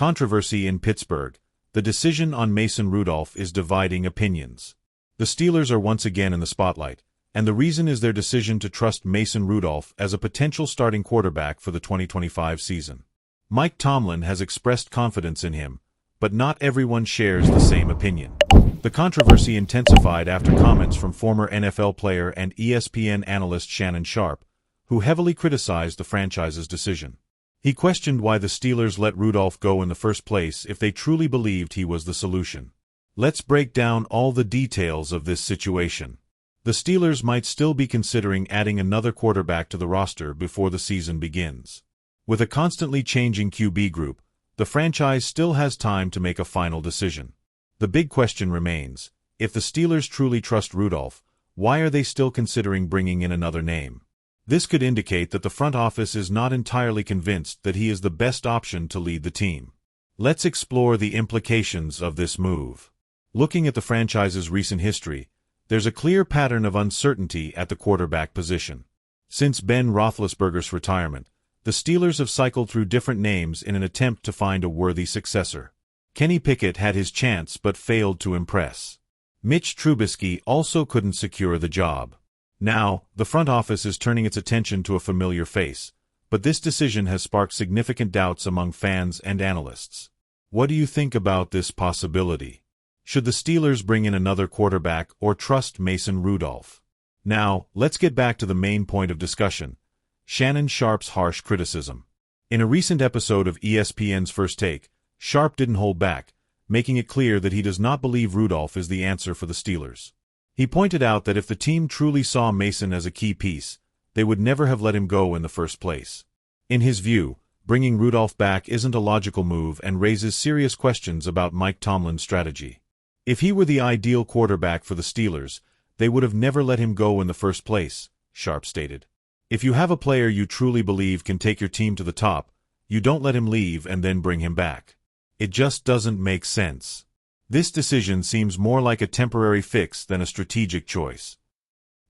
Controversy in Pittsburgh. The decision on Mason Rudolph is dividing opinions. The Steelers are once again in the spotlight, and the reason is their decision to trust Mason Rudolph as a potential starting quarterback for the 2025 season. Mike Tomlin has expressed confidence in him, but not everyone shares the same opinion. The controversy intensified after comments from former NFL player and ESPN analyst Shannon Sharpe, who heavily criticized the franchise's decision. He questioned why the Steelers let Rudolph go in the first place if they truly believed he was the solution. Let's break down all the details of this situation. The Steelers might still be considering adding another quarterback to the roster before the season begins. With a constantly changing QB group, the franchise still has time to make a final decision. The big question remains, if the Steelers truly trust Rudolph, why are they still considering bringing in another name? This could indicate that the front office is not entirely convinced that he is the best option to lead the team. Let's explore the implications of this move. Looking at the franchise's recent history, there's a clear pattern of uncertainty at the quarterback position. Since Ben Roethlisberger's retirement, the Steelers have cycled through different names in an attempt to find a worthy successor. Kenny Pickett had his chance but failed to impress. Mitch Trubisky also couldn't secure the job. Now, the front office is turning its attention to a familiar face, but this decision has sparked significant doubts among fans and analysts. What do you think about this possibility? Should the Steelers bring in another quarterback or trust Mason Rudolph? Now, let's get back to the main point of discussion: Shannon Sharpe's harsh criticism. In a recent episode of ESPN's First Take, Sharpe didn't hold back, making it clear that he does not believe Rudolph is the answer for the Steelers. He pointed out that if the team truly saw Mason as a key piece, they would never have let him go in the first place. In his view, bringing Rudolph back isn't a logical move and raises serious questions about Mike Tomlin's strategy. If he were the ideal quarterback for the Steelers, they would have never let him go in the first place, Sharpe stated. If you have a player you truly believe can take your team to the top, you don't let him leave and then bring him back. It just doesn't make sense. This decision seems more like a temporary fix than a strategic choice.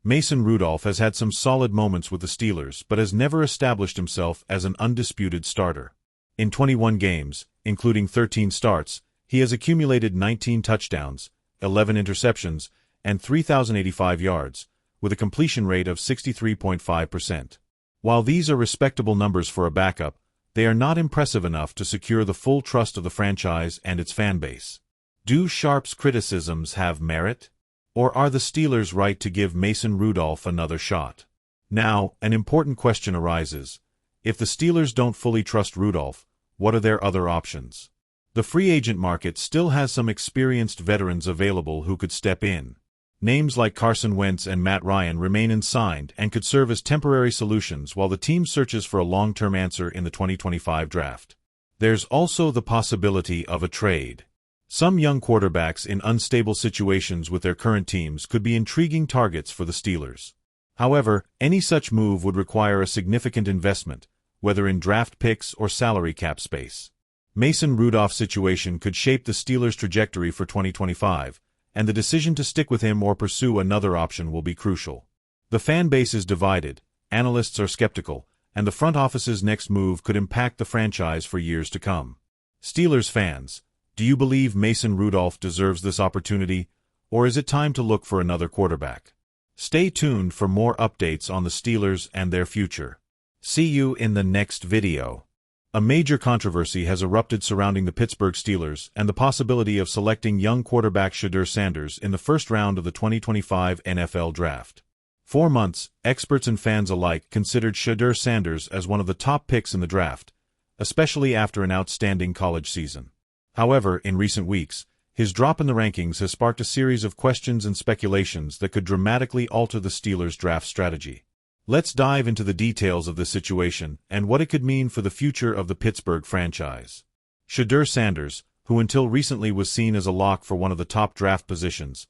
Mason Rudolph has had some solid moments with the Steelers but has never established himself as an undisputed starter. In 21 games, including 13 starts, he has accumulated 19 touchdowns, 11 interceptions, and 3,085 yards, with a completion rate of 63.5%. While these are respectable numbers for a backup, they are not impressive enough to secure the full trust of the franchise and its fan base. Do Sharpe's criticisms have merit? Or are the Steelers right to give Mason Rudolph another shot? Now, an important question arises. If the Steelers don't fully trust Rudolph, what are their other options? The free agent market still has some experienced veterans available who could step in. Names like Carson Wentz and Matt Ryan remain unsigned and could serve as temporary solutions while the team searches for a long-term answer in the 2025 draft. There's also the possibility of a trade. Some young quarterbacks in unstable situations with their current teams could be intriguing targets for the Steelers. However, any such move would require a significant investment, whether in draft picks or salary cap space. Mason Rudolph's situation could shape the Steelers' trajectory for 2025, and the decision to stick with him or pursue another option will be crucial. The fan base is divided, analysts are skeptical, and the front office's next move could impact the franchise for years to come. Steelers fans, do you believe Mason Rudolph deserves this opportunity, or is it time to look for another quarterback? Stay tuned for more updates on the Steelers and their future. See you in the next video. A major controversy has erupted surrounding the Pittsburgh Steelers and the possibility of selecting young quarterback Shedeur Sanders in the first round of the 2025 NFL Draft. For months, experts and fans alike considered Shedeur Sanders as one of the top picks in the draft, especially after an outstanding college season. However, in recent weeks, his drop in the rankings has sparked a series of questions and speculations that could dramatically alter the Steelers' draft strategy. Let's dive into the details of this situation and what it could mean for the future of the Pittsburgh franchise. Shedeur Sanders, who until recently was seen as a lock for one of the top draft positions,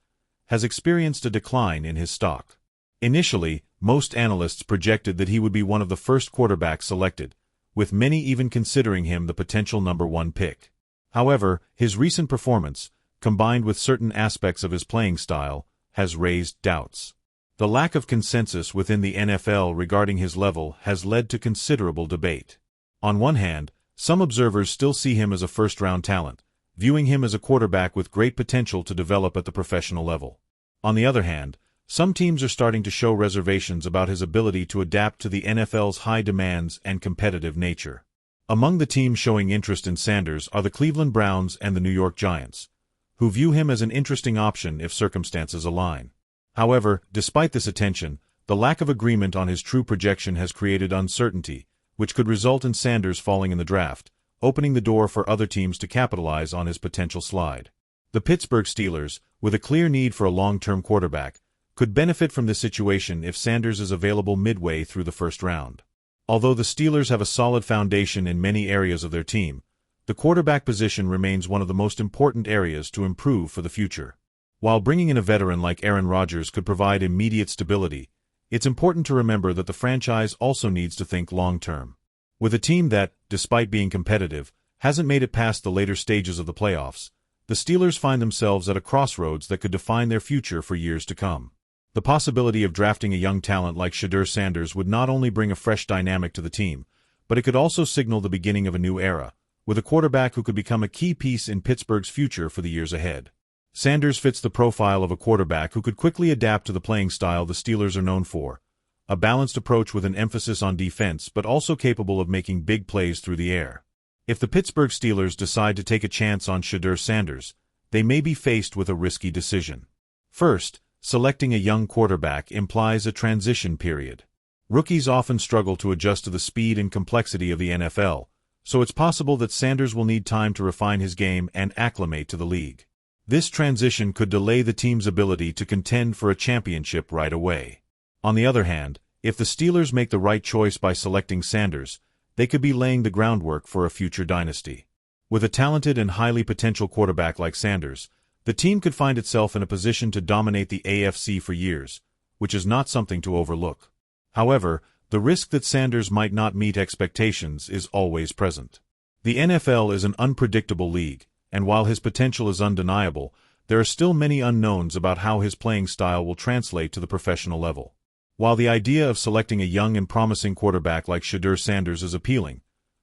has experienced a decline in his stock. Initially, most analysts projected that he would be one of the first quarterbacks selected, with many even considering him the potential number 1 pick. However, his recent performance, combined with certain aspects of his playing style, has raised doubts. The lack of consensus within the NFL regarding his level has led to considerable debate. On one hand, Some observers still see him as a first-round talent, viewing him as a quarterback with great potential to develop at the professional level. On the other hand, some teams are starting to show reservations about his ability to adapt to the NFL's high demands and competitive nature. Among the teams showing interest in Sanders are the Cleveland Browns and the New York Giants, who view him as an interesting option if circumstances align. However, despite this attention, the lack of agreement on his true projection has created uncertainty, which could result in Sanders falling in the draft, opening the door for other teams to capitalize on his potential slide. The Pittsburgh Steelers, with a clear need for a long-term quarterback, could benefit from this situation if Sanders is available midway through the first round. Although the Steelers have a solid foundation in many areas of their team, the quarterback position remains one of the most important areas to improve for the future. While bringing in a veteran like Aaron Rodgers could provide immediate stability, it's important to remember that the franchise also needs to think long-term. With a team that, despite being competitive, hasn't made it past the later stages of the playoffs, the Steelers find themselves at a crossroads that could define their future for years to come. The possibility of drafting a young talent like Shedeur Sanders would not only bring a fresh dynamic to the team, but it could also signal the beginning of a new era, with a quarterback who could become a key piece in Pittsburgh's future for the years ahead. Sanders fits the profile of a quarterback who could quickly adapt to the playing style the Steelers are known for, a balanced approach with an emphasis on defense but also capable of making big plays through the air. If the Pittsburgh Steelers decide to take a chance on Shedeur Sanders, they may be faced with a risky decision. First, selecting a young quarterback implies a transition period. Rookies often struggle to adjust to the speed and complexity of the NFL, so it's possible that Sanders will need time to refine his game and acclimate to the league. This transition could delay the team's ability to contend for a championship right away. On the other hand, if the Steelers make the right choice by selecting Sanders, they could be laying the groundwork for a future dynasty. With a talented and highly potential quarterback like Sanders, the team could find itself in a position to dominate the AFC for years, which is not something to overlook. However, the risk that Sanders might not meet expectations is always present. The NFL is an unpredictable league, and while his potential is undeniable, there are still many unknowns about how his playing style will translate to the professional level. While the idea of selecting a young and promising quarterback like Shedeur Sanders is appealing,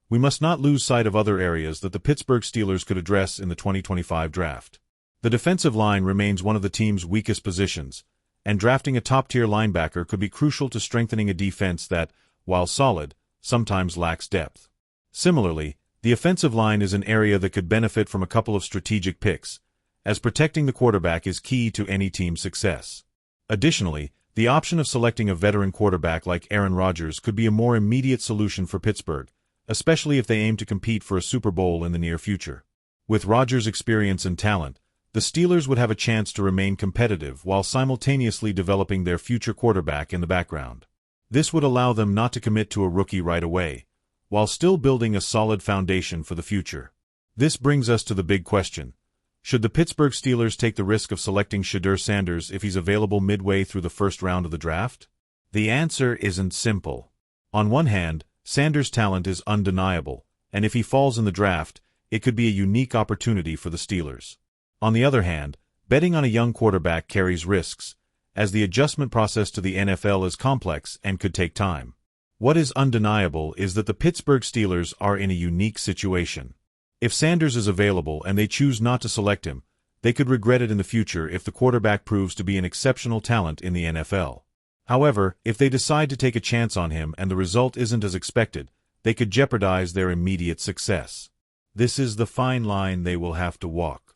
we must not lose sight of other areas that the Pittsburgh Steelers could address in the 2025 draft. The defensive line remains one of the team's weakest positions, and drafting a top-tier linebacker could be crucial to strengthening a defense that, while solid, sometimes lacks depth. Similarly, the offensive line is an area that could benefit from a couple of strategic picks, as protecting the quarterback is key to any team's success. Additionally, the option of selecting a veteran quarterback like Aaron Rodgers could be a more immediate solution for Pittsburgh, especially if they aim to compete for a Super Bowl in the near future. With Rodgers' experience and talent, the Steelers would have a chance to remain competitive while simultaneously developing their future quarterback in the background. This would allow them not to commit to a rookie right away, while still building a solid foundation for the future. This brings us to the big question. Should the Pittsburgh Steelers take the risk of selecting Shedeur Sanders if he's available midway through the first round of the draft? The answer isn't simple. On one hand, Sanders' talent is undeniable, and if he falls in the draft, it could be a unique opportunity for the Steelers. On the other hand, betting on a young quarterback carries risks, as the adjustment process to the NFL is complex and could take time. What is undeniable is that the Pittsburgh Steelers are in a unique situation. If Sanders is available and they choose not to select him, they could regret it in the future if the quarterback proves to be an exceptional talent in the NFL. However, if they decide to take a chance on him and the result isn't as expected, they could jeopardize their immediate success. This is the fine line they will have to walk.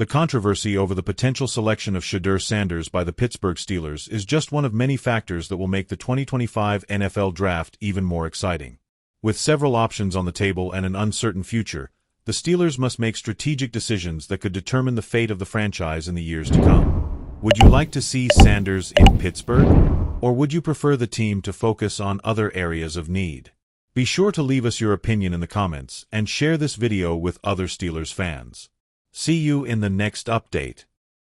The controversy over the potential selection of Shedeur Sanders by the Pittsburgh Steelers is just one of many factors that will make the 2025 NFL Draft even more exciting. With several options on the table and an uncertain future, the Steelers must make strategic decisions that could determine the fate of the franchise in the years to come. Would you like to see Sanders in Pittsburgh? Or would you prefer the team to focus on other areas of need? Be sure to leave us your opinion in the comments and share this video with other Steelers fans. See you in the next update.